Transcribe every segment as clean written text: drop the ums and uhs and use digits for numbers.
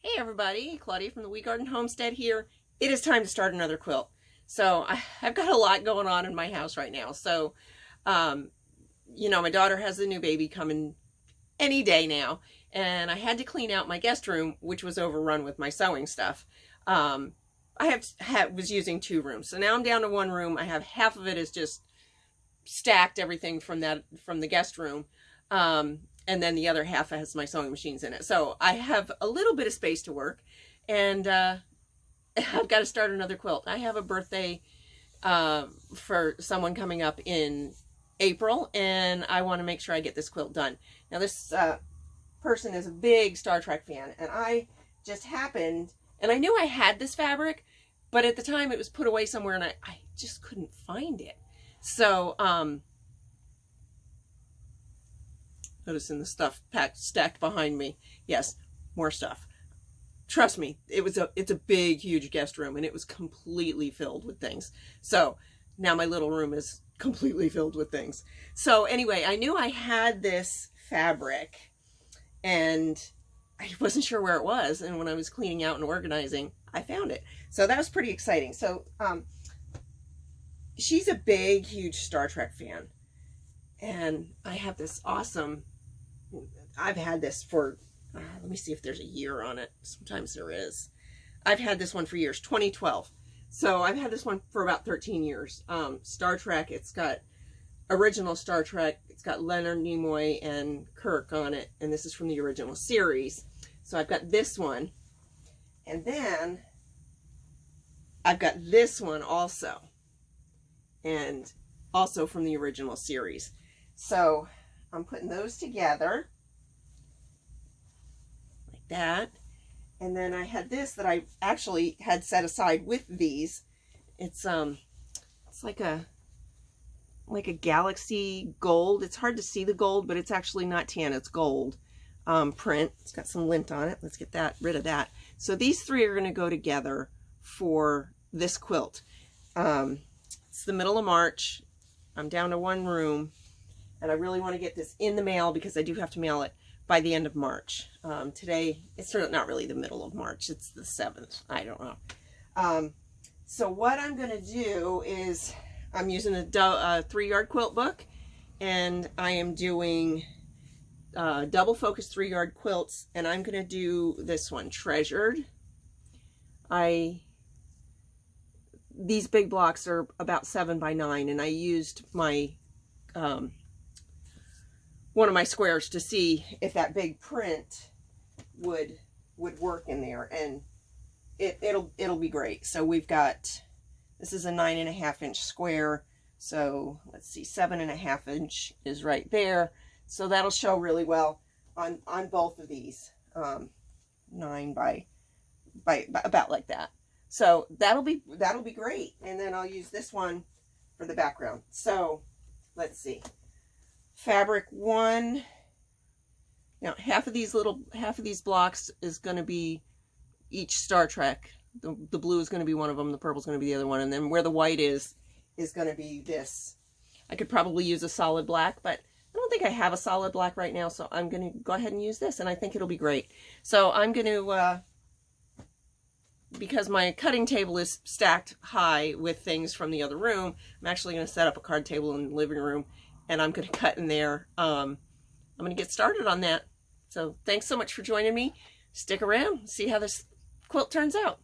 Hey everybody, Claudia from the Wee Garden Homestead here. It is time to start another quilt. So I've got a lot going on in my house right now. So, my daughter has a new baby coming any day now, and I had to clean out my guest room, which was overrun with my sewing stuff. Was using 2 rooms, so now I'm down to 1 room. I have half of it is just stacked everything from the guest room. And then the other half has my sewing machines in it. So I have a little bit of space to work, and I've got to start another quilt. I have a birthday for someone coming up in April, and I want to make sure I get this quilt done. Now this person is a big Star Trek fan, and I just happened, and I knew I had this fabric, but at the time it was put away somewhere, and I just couldn't find it. So, noticing the stuff stacked behind me. Yes, more stuff. Trust me, it's a big, huge guest room, and it was completely filled with things. So now my little room is completely filled with things. So anyway, I knew I had this fabric, and I wasn't sure where it was. And when I was cleaning out and organizing, I found it. So that was pretty exciting. So she's a big, huge Star Trek fan, and I have this awesome. I've had this for, let me see if there's a year on it. Sometimes there is. I've had this one for years, 2012. So I've had this one for about 13 years. Star Trek, it's got original Star Trek. It's got Leonard Nimoy and Kirk on it. And this is from the original series. So I've got this one. And then I've got this one also. And also from the original series. So I'm putting those together like that. And then I had this that I actually had set aside with these. It's like a galaxy gold. It's hard to see the gold, but it's actually not tan, it's gold print. It's got some lint on it. Let's get rid of that. So these 3 are going to go together for this quilt. It's the middle of March. I'm down to 1 room. And I really want to get this in the mail because I do have to mail it by the end of March. Today, it's not really the middle of March. It's the 7th. I don't know. So what I'm going to do is I'm using a 3-yard quilt book. And I am doing double focus 3-yard quilts. And I'm going to do this one, Treasured. These big blocks are about 7 by 9. And I used my... one of my squares to see if that big print would work in there, and it'll be great. So we've got, this is a 9.5-inch square, so let's see, 7.5 inch is right there, so that'll show really well on both of these. 9 by about like that. So that'll be great. And then I'll use this one for the background. So let's see. Fabric 1. Now half of these blocks is going to be each Star Trek. The blue is going to be one of them, the purple is going to be the other one, and then where the white is going to be this. I could probably use a solid black, but I don't think I have a solid black right now, so I'm going to go ahead and use this, and I think it'll be great. So I'm going to because my cutting table is stacked high with things from the other room, I'm actually going to set up a card table in the living room, and I'm going to cut in there. I'm going to get started on that. So thanks so much for joining me. Stick around, see how this quilt turns out.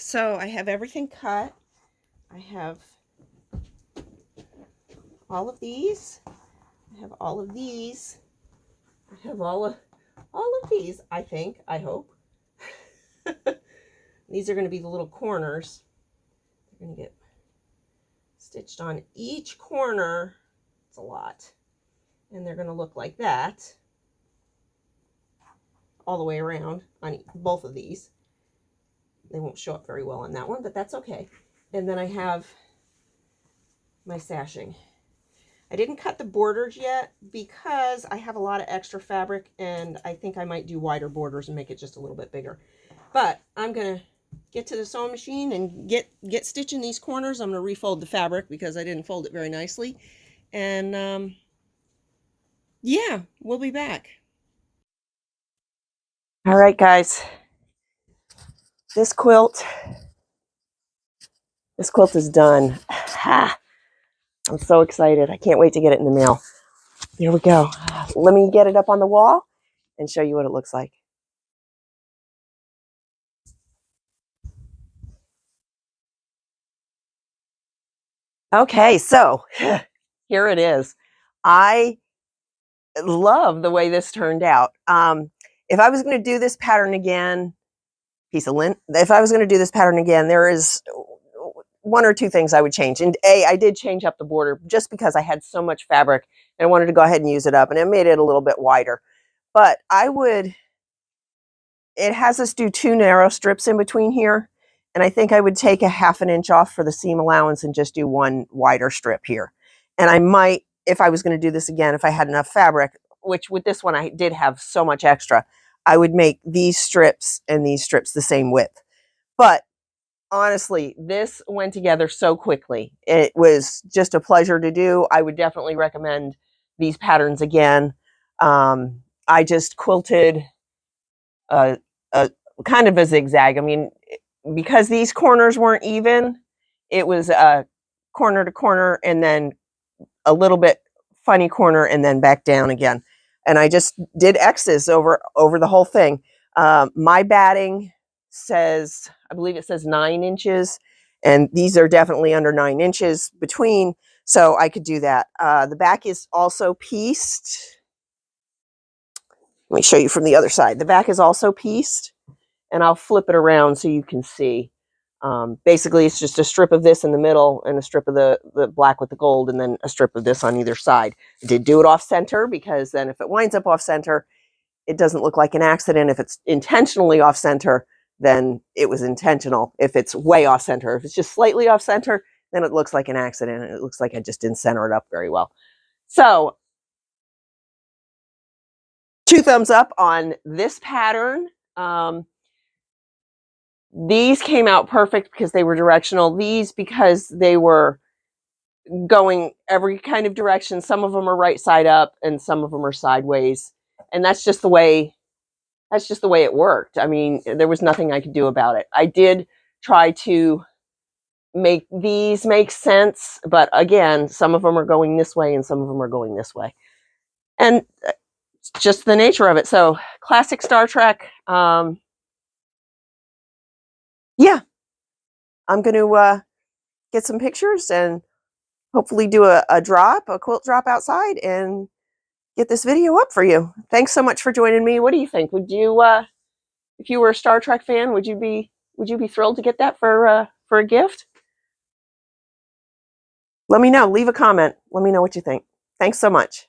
so I have everything cut. I have all of these. I have all of these. I have all of these, I think, I hope. These are going to be the little corners. They're going to get stitched on each corner. It's a lot. And they're going to look like that all the way around on both of these. They won't show up very well on that one, but that's okay. And then I have my sashing. I didn't cut the borders yet because I have a lot of extra fabric and I think I might do wider borders and make it just a little bit bigger. But I'm going to get to the sewing machine and get stitching these corners. I'm going to refold the fabric because I didn't fold it very nicely. And yeah, we'll be back. All right, guys. This quilt is done. I'm so excited. I can't wait to get it in the mail. Here we go. Let me get it up on the wall and show you what it looks like. Okay, so here it is. I love the way this turned out. If I was going to do this pattern again, piece of lint, if I was going to do this pattern again, there is one or two things I would change. And I did change up the border just because I had so much fabric and I wanted to go ahead and use it up, and it made it a little bit wider. But it has us do 2 narrow strips in between here. And I think I would take a 1/2 inch off for the seam allowance and just do 1 wider strip here. And I might, if I was going to do this again, if I had enough fabric, which with this one I did have so much extra, I would make these strips and these strips the same width. But honestly, this went together so quickly. It was just a pleasure to do. I would definitely recommend these patterns again. I just quilted a kind of a zigzag. I mean, because these corners weren't even, it was corner to corner and then a little bit funny corner and then back down again. And I just did X's over the whole thing. My batting says, I believe it says 9 inches, and these are definitely under 9 inches between, so I could do that. The back is also pieced. Let me show you from the other side. The back is also pieced, and I'll flip it around so you can see. Basically, it's just a strip of this in the middle and a strip of the black with the gold, and then a strip of this on either side. I did do it off center because then if it winds up off center, it doesn't look like an accident. If it's intentionally off center, then it was intentional. If it's way off center, if it's just slightly off center, then it looks like an accident. And it looks like I just didn't center it up very well. So 2 thumbs up on this pattern. These came out perfect because they were directional. These because they were going every kind of direction. Some of them are right side up and some of them are sideways. And that's just the way it worked. I mean, there was nothing I could do about it. I did try to make these make sense, but again, some of them are going this way and some of them are going this way. And it's just the nature of it. So classic Star Trek. Yeah, I'm going to get some pictures and hopefully do a quilt drop outside and get this video up for you. Thanks so much for joining me. What do you think? Would you, if you were a Star Trek fan, would you be thrilled to get that for a gift? Let me know. Leave a comment. Let me know what you think. Thanks so much.